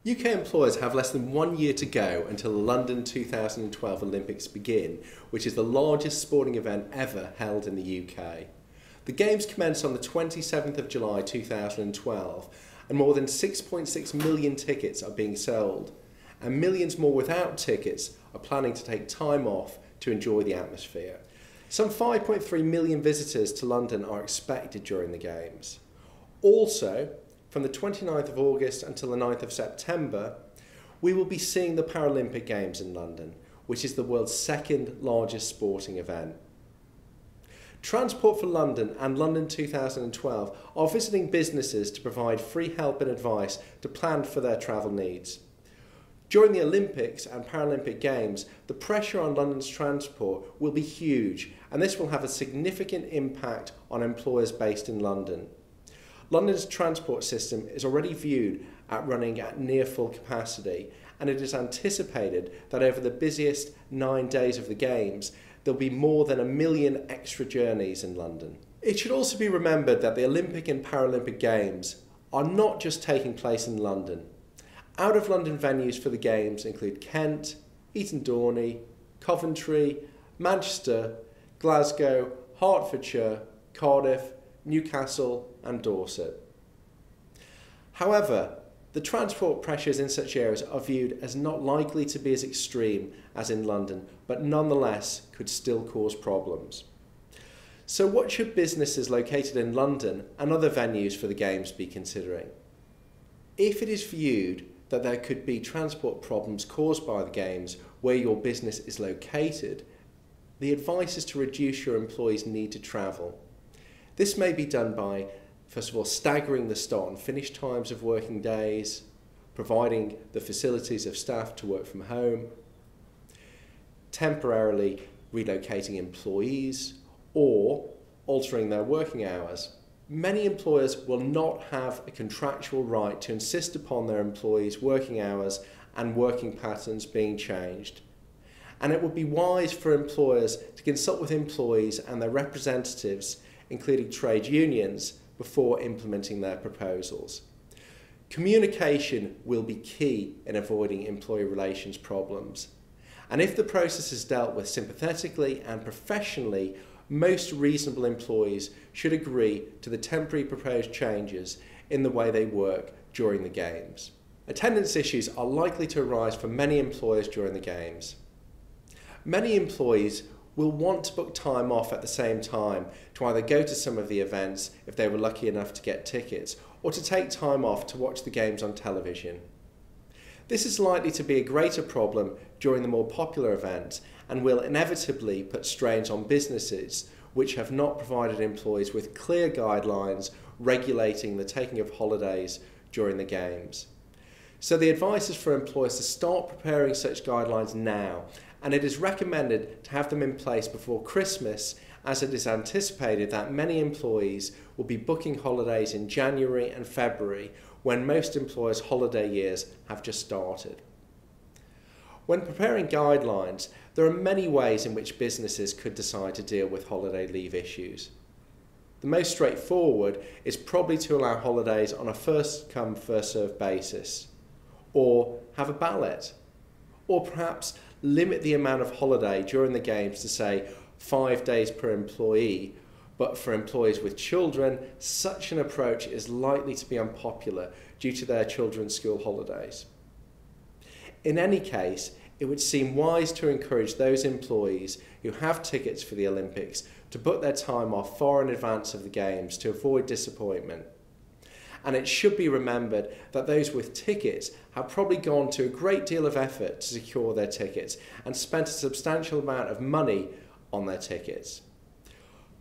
UK employers have less than 1 year to go until the London 2012 Olympics begin, which is the largest sporting event ever held in the UK. The Games commence on the 27th of July 2012 and more than 6.6 million tickets are being sold, and millions more without tickets are planning to take time off to enjoy the atmosphere. Some 5.3 million visitors to London are expected during the Games. Also, from the 29th of August until the 9th of September, we will be seeing the Paralympic Games in London, which is the world's second largest sporting event. Transport for London and London 2012 are visiting businesses to provide free help and advice to plan for their travel needs. During the Olympics and Paralympic Games, the pressure on London's transport will be huge, and this will have a significant impact on employers based in London. London's transport system is already viewed at running at near full capacity, and it is anticipated that over the busiest 9 days of the Games, there'll be more than 1 million extra journeys in London. It should also be remembered that the Olympic and Paralympic Games are not just taking place in London. Out of London venues for the Games include Kent, Eton Dorney, Coventry, Manchester, Glasgow, Hertfordshire, Cardiff, Newcastle and Dorset. However, the transport pressures in such areas are viewed as not likely to be as extreme as in London, but nonetheless could still cause problems. So what should businesses located in London and other venues for the Games be considering? If it is viewed that there could be transport problems caused by the Games where your business is located, the advice is to reduce your employees' need to travel. This may be done by, first of all, staggering the start and finish times of working days, providing the facilities of staff to work from home, temporarily relocating employees, or altering their working hours. Many employers will not have a contractual right to insist upon their employees' working hours and working patterns being changed. And it would be wise for employers to consult with employees and their representatives, including trade unions, before implementing their proposals. Communication will be key in avoiding employee relations problems. And if the process is dealt with sympathetically and professionally, most reasonable employees should agree to the temporary proposed changes in the way they work during the Games. Attendance issues are likely to arise for many employers during the Games. Many employees will want to book time off at the same time to either go to some of the events if they were lucky enough to get tickets, or to take time off to watch the Games on television. This is likely to be a greater problem during the more popular events and will inevitably put strains on businesses which have not provided employees with clear guidelines regulating the taking of holidays during the Games. So the advice is for employers to start preparing such guidelines now, and it is recommended to have them in place before Christmas, as it is anticipated that many employees will be booking holidays in January and February, when most employers' holiday years have just started. When preparing guidelines, there are many ways in which businesses could decide to deal with holiday leave issues. The most straightforward is probably to allow holidays on a first-come, first-served basis, or have a ballot, or perhaps limit the amount of holiday during the Games to, say, 5 days per employee, but for employees with children, such an approach is likely to be unpopular due to their children's school holidays. In any case, it would seem wise to encourage those employees who have tickets for the Olympics to book their time off far in advance of the Games to avoid disappointment. And it should be remembered that those with tickets have probably gone to a great deal of effort to secure their tickets and spent a substantial amount of money on their tickets.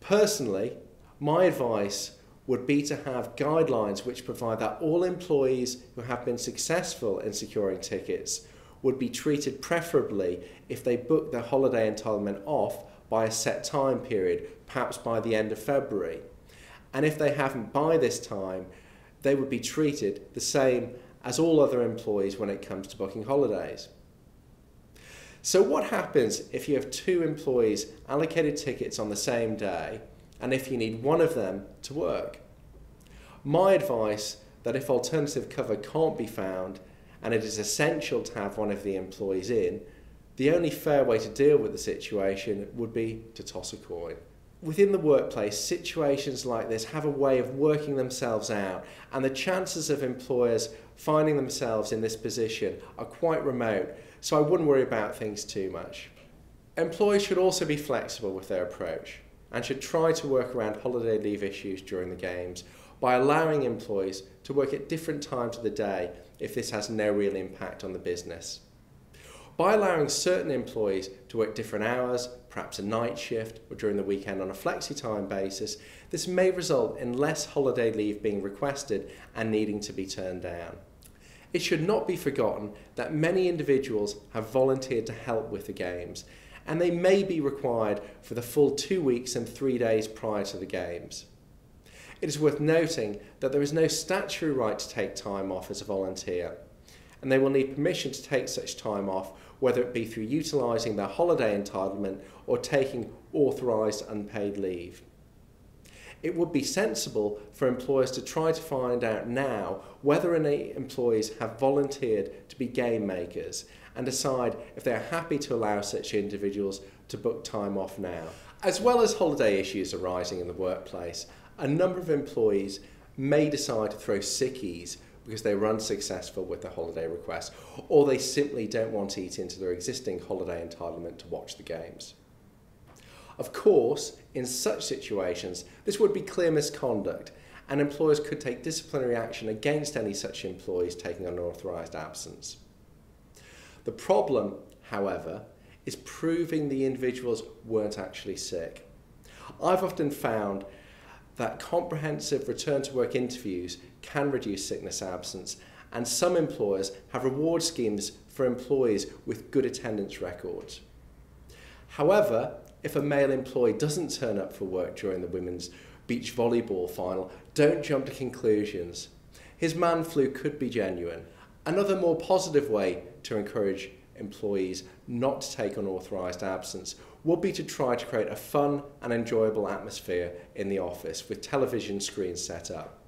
Personally, my advice would be to have guidelines which provide that all employees who have been successful in securing tickets would be treated preferably if they book their holiday entitlement off by a set time period, perhaps by the end of February. And if they haven't by this time, they would be treated the same as all other employees when it comes to booking holidays. So what happens if you have 2 employees allocated tickets on the same day, and if you need one of them to work? My advice that if alternative cover can't be found and it is essential to have one of the employees in, the only fair way to deal with the situation would be to toss a coin. Within the workplace, situations like this have a way of working themselves out, and the chances of employers finding themselves in this position are quite remote, so I wouldn't worry about things too much. Employees should also be flexible with their approach and should try to work around holiday leave issues during the games by allowing employees to work at different times of the day if this has no real impact on the business. By allowing certain employees to work different hours, perhaps a night shift or during the weekend on a flexi-time basis, this may result in less holiday leave being requested and needing to be turned down. It should not be forgotten that many individuals have volunteered to help with the games, and they may be required for the full 2 weeks and 3 days prior to the games. It is worth noting that there is no statutory right to take time off as a volunteer, and they will need permission to take such time off, whether it be through utilising their holiday entitlement or taking authorised unpaid leave. It would be sensible for employers to try to find out now whether any employees have volunteered to be game makers and decide if they are happy to allow such individuals to book time off now. As well as holiday issues arising in the workplace, a number of employees may decide to throw sickies because they were unsuccessful with their holiday request, or they simply don't want to eat into their existing holiday entitlement to watch the games. Of course, in such situations, this would be clear misconduct, and employers could take disciplinary action against any such employees taking unauthorised absence. The problem, however, is proving the individuals weren't actually sick. I've often found that comprehensive return to work interviews can reduce sickness absence, and some employers have reward schemes for employees with good attendance records. However, if a male employee doesn't turn up for work during the women's beach volleyball final, don't jump to conclusions. His man flu could be genuine. Another more positive way to encourage employees not to take unauthorised absence would be to try to create a fun and enjoyable atmosphere in the office with television screens set up.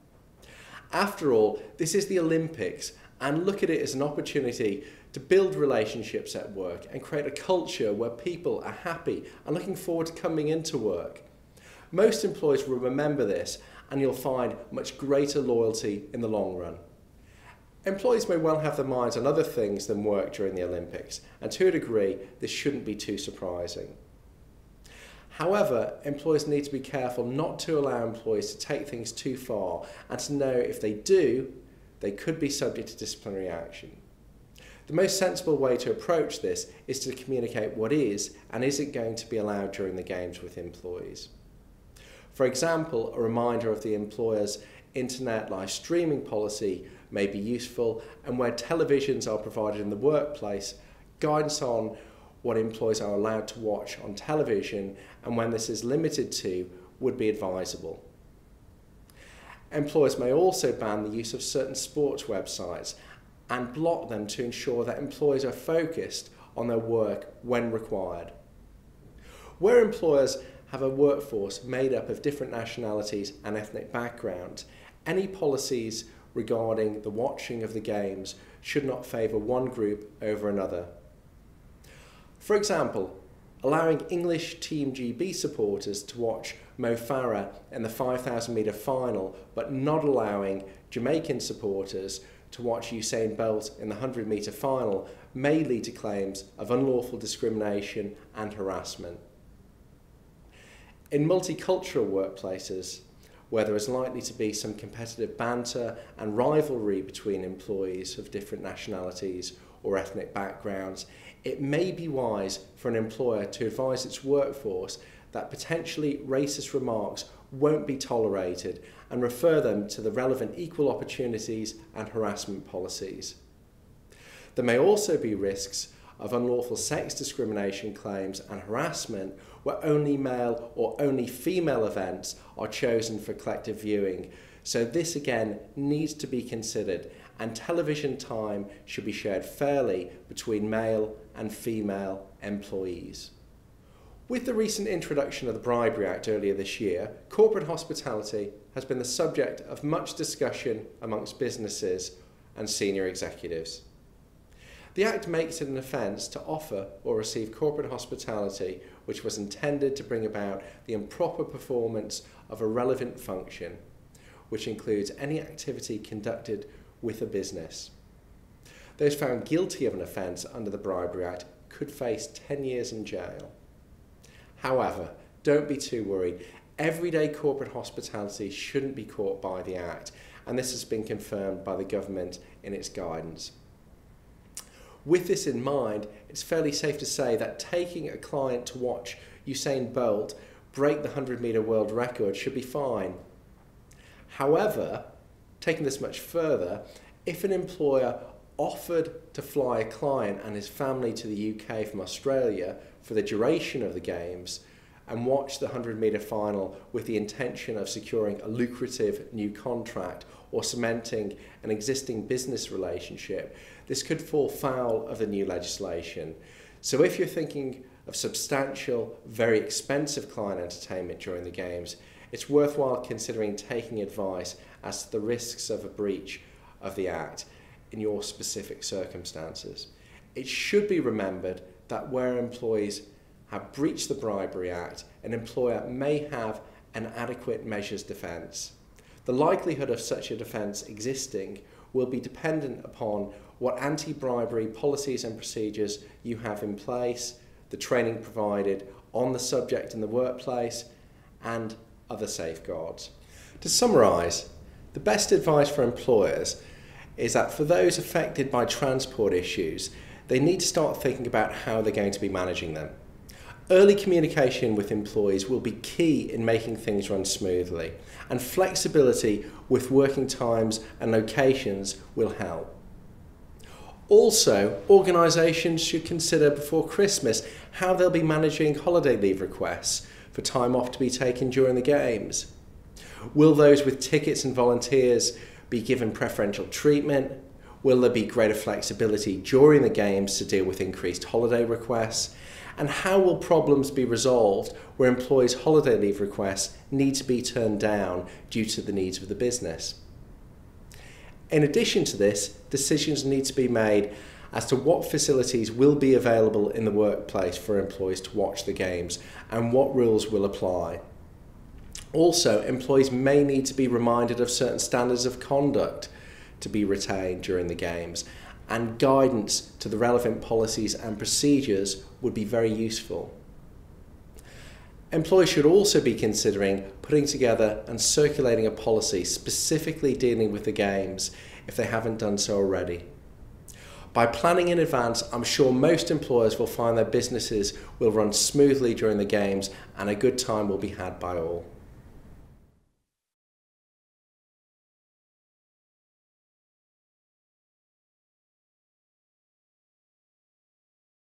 After all, this is the Olympics, and look at it as an opportunity to build relationships at work and create a culture where people are happy and looking forward to coming into work. Most employees will remember this, and you'll find much greater loyalty in the long run. Employees may well have their minds on other things than work during the Olympics, and to a degree, this shouldn't be too surprising. However, employers need to be careful not to allow employees to take things too far, and to know if they do, they could be subject to disciplinary action. The most sensible way to approach this is to communicate what is and isn't going to be allowed during the games with employees. For example, a reminder of the employer's internet live streaming policy may be useful, and where televisions are provided in the workplace, guidance on what employees are allowed to watch on television and when this is limited to would be advisable. Employers may also ban the use of certain sports websites and block them to ensure that employees are focused on their work when required. Where employers have a workforce made up of different nationalities and ethnic backgrounds, any policies regarding the watching of the games should not favour one group over another. For example, allowing English Team GB supporters to watch Mo Farah in the 5,000 metre final, but not allowing Jamaican supporters to watch Usain Bolt in the 100 metre final may lead to claims of unlawful discrimination and harassment. In multicultural workplaces, where there is likely to be some competitive banter and rivalry between employees of different nationalities or ethnic backgrounds, it may be wise for an employer to advise its workforce that potentially racist remarks won't be tolerated and refer them to the relevant equal opportunities and harassment policies. There may also be risks of unlawful sex discrimination claims and harassment where only male or only female events are chosen for collective viewing. So this again needs to be considered, and television time should be shared fairly between male and female employees. With the recent introduction of the Bribery Act earlier this year, corporate hospitality has been the subject of much discussion amongst businesses and senior executives. The Act makes it an offence to offer or receive corporate hospitality which was intended to bring about the improper performance of a relevant function, which includes any activity conducted with a business. Those found guilty of an offence under the Bribery Act could face 10 years in jail. However, don't be too worried. Everyday corporate hospitality shouldn't be caught by the Act, and this has been confirmed by the government in its guidance. With this in mind, it's fairly safe to say that taking a client to watch Usain Bolt break the 100-metre world record should be fine. However, taking this much further, if an employer offered to fly a client and his family to the UK from Australia for the duration of the Games and watch the 100-metre final with the intention of securing a lucrative new contract or cementing an existing business relationship, this could fall foul of the new legislation. So if you're thinking of substantial, very expensive client entertainment during the Games, it's worthwhile considering taking advice as to the risks of a breach of the Act in your specific circumstances. It should be remembered that where employees have breached the Bribery Act, an employer may have an adequate measures defence. The likelihood of such a defence existing will be dependent upon what anti-bribery policies and procedures you have in place, the training provided on the subject in the workplace, and other safeguards. To summarise, the best advice for employers is that for those affected by transport issues, they need to start thinking about how they're going to be managing them. Early communication with employees will be key in making things run smoothly, and flexibility with working times and locations will help. Also, organisations should consider before Christmas how they'll be managing holiday leave requests for time off to be taken during the Games. Will those with tickets and volunteers be given preferential treatment? Will there be greater flexibility during the Games to deal with increased holiday requests? And how will problems be resolved where employees' holiday leave requests need to be turned down due to the needs of the business? In addition to this, decisions need to be made as to what facilities will be available in the workplace for employees to watch the Games and what rules will apply. Also, employees may need to be reminded of certain standards of conduct to be retained during the Games, and guidance to the relevant policies and procedures would be very useful. Employers should also be considering putting together and circulating a policy specifically dealing with the Games if they haven't done so already. By planning in advance, I'm sure most employers will find their businesses will run smoothly during the Games and a good time will be had by all.